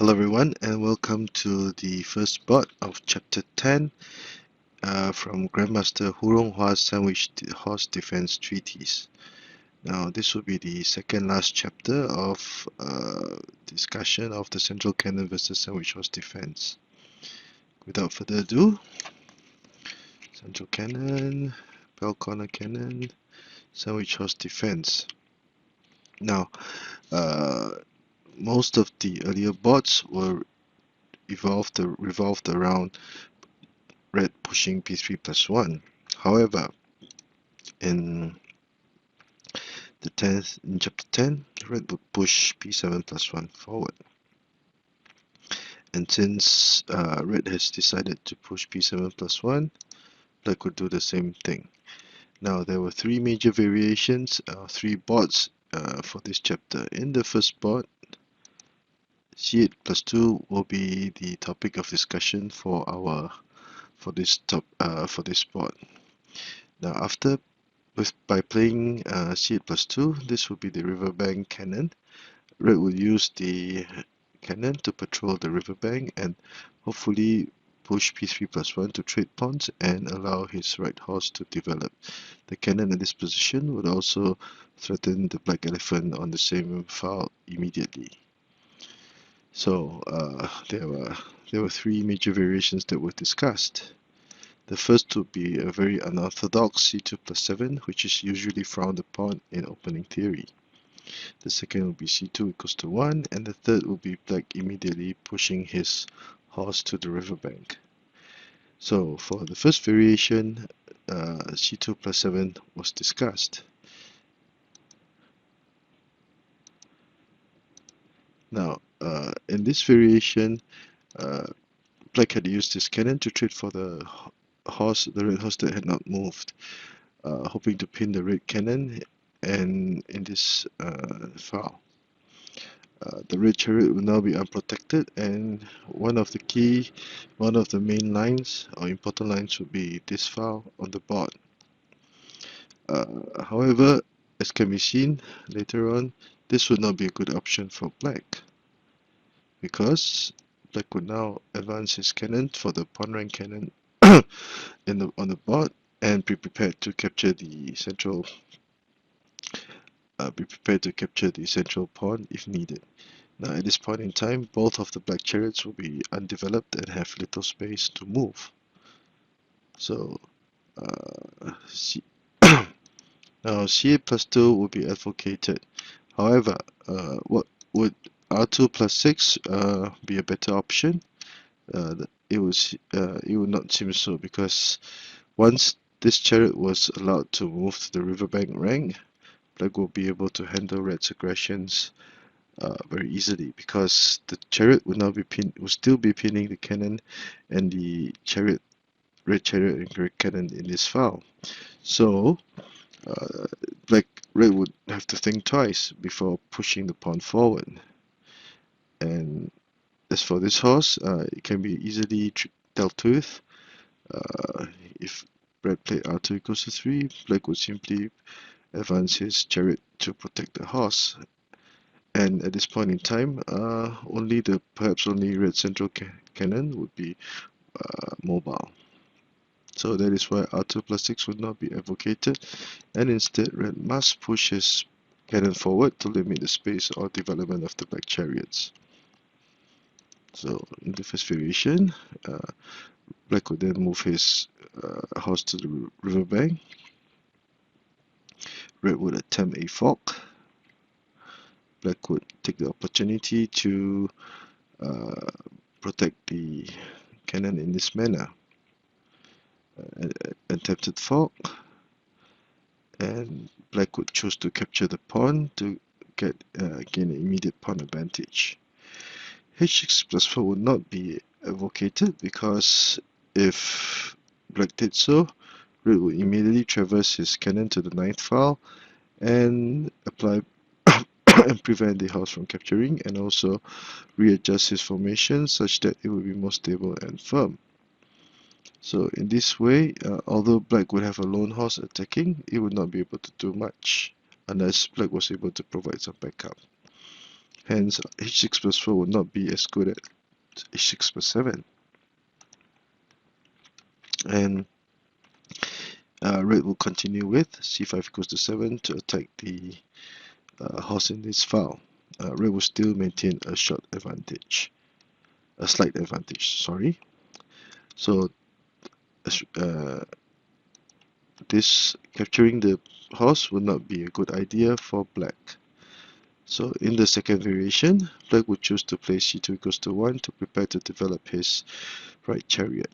Hello everyone and welcome to the first part of chapter 10 from Grandmaster Ronghua Sandwich Horse Defense Treatise. Now this will be the second last chapter of discussion of the central cannon versus sandwich horse defense. Without further ado, central cannon, bell corner cannon, sandwich horse defense. Now most of the earlier bots were revolved around red pushing p3 plus 1. However, in in chapter 10, red would push p7 plus 1 forward. And since red has decided to push p7 plus 1, black would do the same thing. Now, there were three major variations, three bots for this chapter. In the first bot, c8 plus 2 will be the topic of discussion for this bot. Now, by playing c8 plus 2, this will be the riverbank cannon. Red will use the cannon to patrol the riverbank and hopefully push p3 plus 1 to trade pawns and allow his right horse to develop. The cannon at this position would also threaten the black elephant on the same file immediately. So there were three major variations that were discussed. The first would be a very unorthodox c2 plus 7, which is usually frowned upon in opening theory. The second will be c2 equals to 1, and the third will be black immediately pushing his horse to the riverbank. So for the first variation, c2 plus 7 was discussed. Now, in this variation, black had used his cannon to trade for the red horse that had not moved, hoping to pin the red cannon, and in this file. The red chariot will now be unprotected, and one of the main lines or important lines would be this file on the board. However, as can be seen later on, this would not be a good option for black, because black would now advance his cannon for the pawn rank cannon on the board and be prepared to capture the central pawn if needed. Now at this point in time, both of the black chariots will be undeveloped and have little space to move. So now c8 plus 2 will be advocated. However, what would r2 plus 6 be a better option? It would not seem so, because once this chariot was allowed to move to the riverbank rank, black will be able to handle red's aggressions very easily, because the chariot would still be pinning the cannon and the red chariot and gray cannon in this file. So red would have to think twice before pushing the pawn forward. And as for this horse, it can be easily dealt with. If red played r2 equals to 3, black would simply advance his chariot to protect the horse. And at this point in time, perhaps only red central cannon would be mobile. So that is why r2 plus 6 would not be advocated, and instead red must push his cannon forward to limit the space or development of the black chariots. So in the first variation, black would then move his horse to the riverbank. Red would attempt a fork. Black would take the opportunity to protect the cannon in this manner. Attempted fork, and black would choose to capture the pawn to gain an immediate pawn advantage. h6 plus 4 would not be advocated, because if black did so, red would immediately traverse his cannon to the 9th file and apply and prevent the horse from capturing, and also readjust his formation such that it will be more stable and firm. So in this way, although black would have a lone horse attacking, it would not be able to do much unless black was able to provide some backup. Hence, h6 plus 4 would not be as good as h6 plus 7. And red will continue with c5 equals to 7 to attack the horse in this file. Red will still maintain a short advantage, a slight advantage, sorry. So this capturing the horse would not be a good idea for black. So in the second variation, black would choose to play c2 equals to 1 to prepare to develop his right chariot.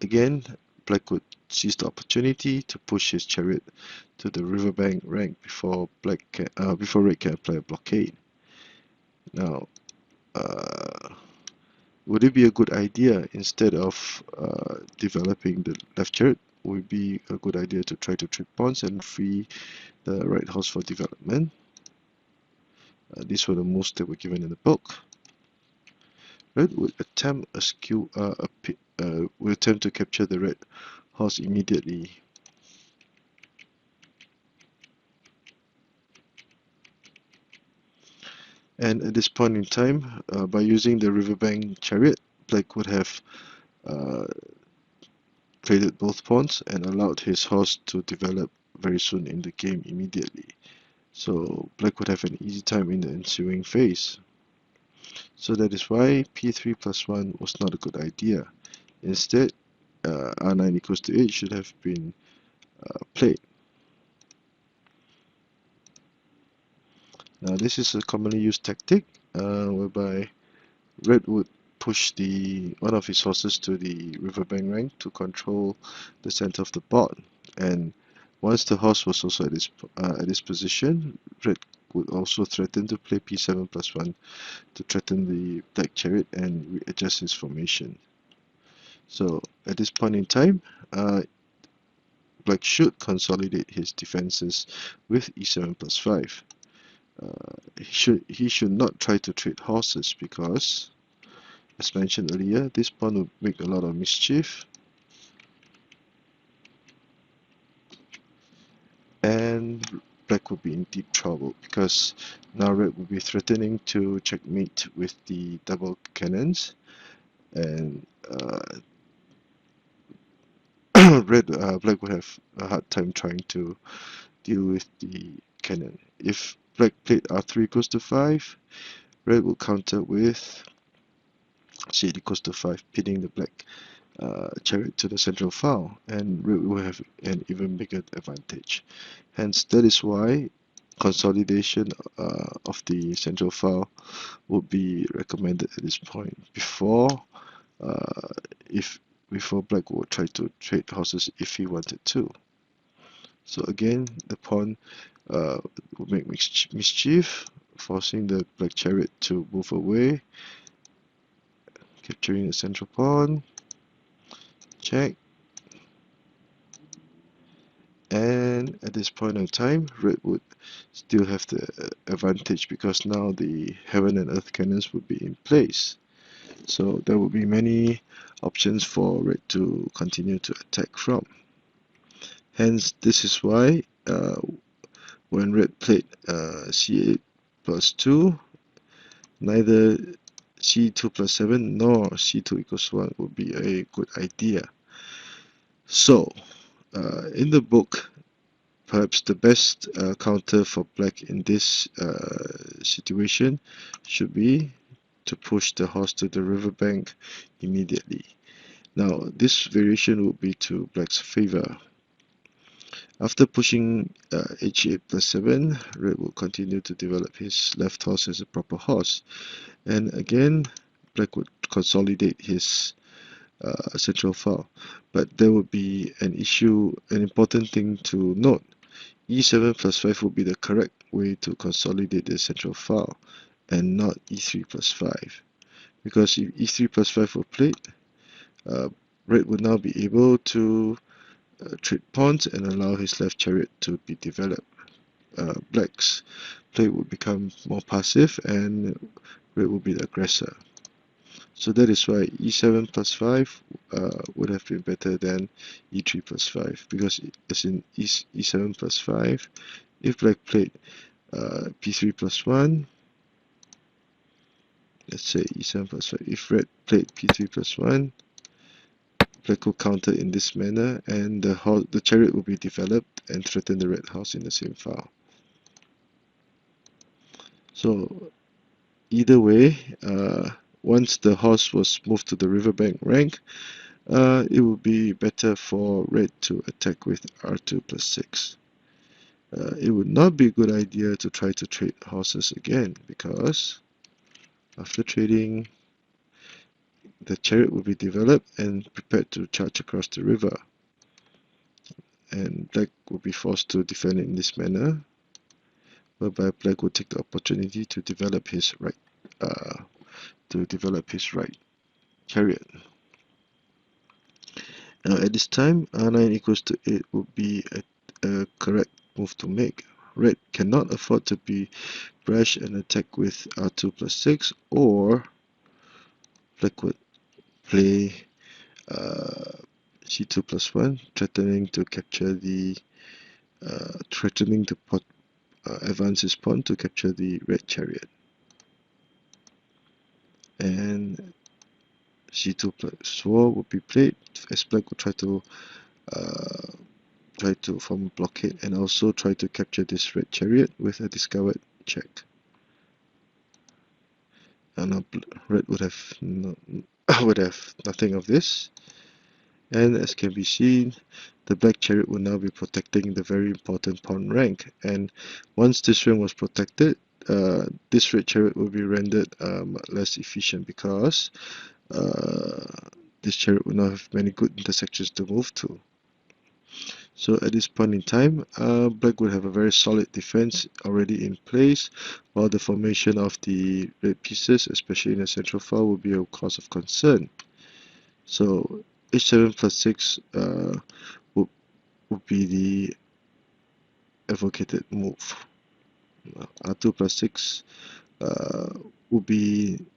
Again, black would seize the opportunity to push his chariot to the riverbank rank before red can apply a blockade. Now, would it be a good idea, instead of developing the left chariot, would it be a good idea to try to trade pawns and free the right horse for development? These were the moves that were given in the book. Red would attempt to capture the red horse immediately. And at this point in time, by using the riverbank chariot, black would have traded both pawns and allowed his horse to develop very soon in the game immediately. So black would have an easy time in the ensuing phase. So that is why p3 plus 1 was not a good idea. Instead, r9 equals to 8 should have been played. Now this is a commonly used tactic whereby red would push one of his horses to the riverbank rank to control the center of the board, and once the horse was also at this position, red would also threaten to play p7 plus 1 to threaten the black chariot and readjust his formation. So at this point in time, black should consolidate his defenses with e7 plus 5. He should not try to trade horses, because, as mentioned earlier, this pawn would make a lot of mischief, and black would be in deep trouble, because now red would be threatening to checkmate with the double cannons, and black would have a hard time trying to deal with the cannon. If black played r3 equals to 5, red will counter with c8 equals to 5, pinning the black chariot to the central file, and red will have an even bigger advantage. Hence, that is why consolidation of the central file would be recommended at this point before black would try to trade horses if he wanted to. So again, the pawn would make mischief, forcing the black chariot to move away, capturing the central pawn, check, and at this point in time, red would still have the advantage, because now the heaven and earth cannons would be in place. So there would be many options for red to continue to attack from. Hence, this is why when red played c8 plus 2, neither c2 plus 7 nor c2 equals 1 would be a good idea. So, in the book, perhaps the best counter for black in this situation should be to push the horse to the riverbank immediately. Now, this variation would be to black's favor. After pushing h8 plus 7, red will continue to develop his left horse as a proper horse. And again, black would consolidate his central file. But there would be an important thing to note. e7 plus 5 would be the correct way to consolidate the central file, and not e3 plus 5. Because if e3 plus 5 were played, red would now be able to trade pawns and allow his left chariot to be developed. Black's play would become more passive, and red will be the aggressor. So that is why e7 plus 5 would have been better than e3 plus 5, because as in e7 plus 5, if black played p3 plus 1, let's say e7 plus 5, if red played p3 plus 1, black will counter in this manner, and the chariot will be developed and threaten the red house in the same file. So either way, once the horse was moved to the riverbank rank, it would be better for red to attack with r2 plus 6. It would not be a good idea to try to trade horses again, because after trading, the chariot will be developed and prepared to charge across the river, and black will be forced to defend in this manner, whereby black will take the opportunity to develop his right chariot. Now at this time, r9 equals to 8 would be a correct move to make. Red cannot afford to be brash and attack with r2 plus 6, or black would play c2 plus 1, threatening to capture the threatening to advance his pawn to capture the red chariot. And c2 plus 4 would be played, as black would try to form a blockade and also try to capture this red chariot with a discovered check. And now red would have nothing of this. And as can be seen, the black chariot will now be protecting the very important pawn rank. And once this rank was protected, this red chariot will be rendered less efficient, because this chariot will not have many good intersections to move to. So at this point in time, black would have a very solid defense already in place, while the formation of the red pieces, especially in the central file, will be a cause of concern. So h7 plus 6 would be the advocated move. r2 plus 6 will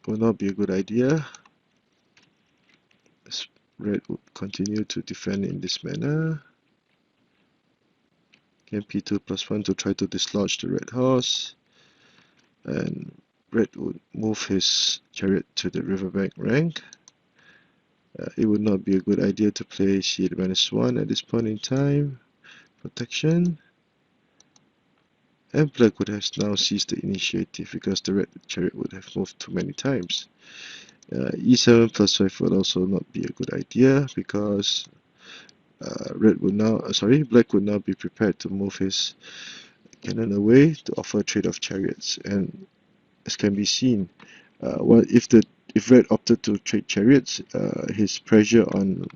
not be a good idea. Red would continue to defend in this manner. Again, p2 plus 1 to try to dislodge the red horse. And red would move his chariot to the riverbank rank. It would not be a good idea to play c8 minus 1 at this point in time. Protection. And black would have now seized the initiative, because the red chariot would have moved too many times. e7 plus 5 would also not be a good idea, because black would now be prepared to move his cannon away to offer a trade of chariots. And as can be seen, if red opted to trade chariots, his pressure on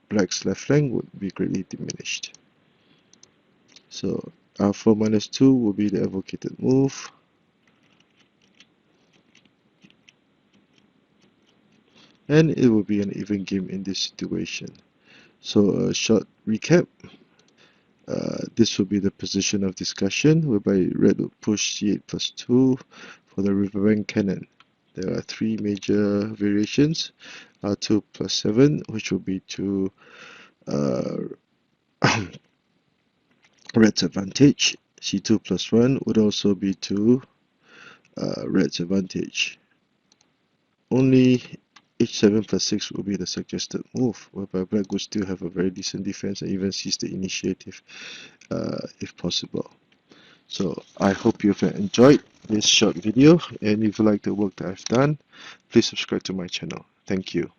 black's left flank would be greatly diminished. So r4 minus 2 will be the advocated move. And it will be an even game in this situation. So a short recap. This will be the position of discussion, whereby red will push c8 plus 2 for the riverbank cannon. There are three major variations. r2 plus 7, which will be to red's advantage. c2 plus 1 would also be to red's advantage. Only h7 plus 6 will be the suggested move, whereby black would still have a very decent defense and even seize the initiative if possible. So I hope you've enjoyed this short video, and if you like the work that I've done, please subscribe to my channel. Thank you.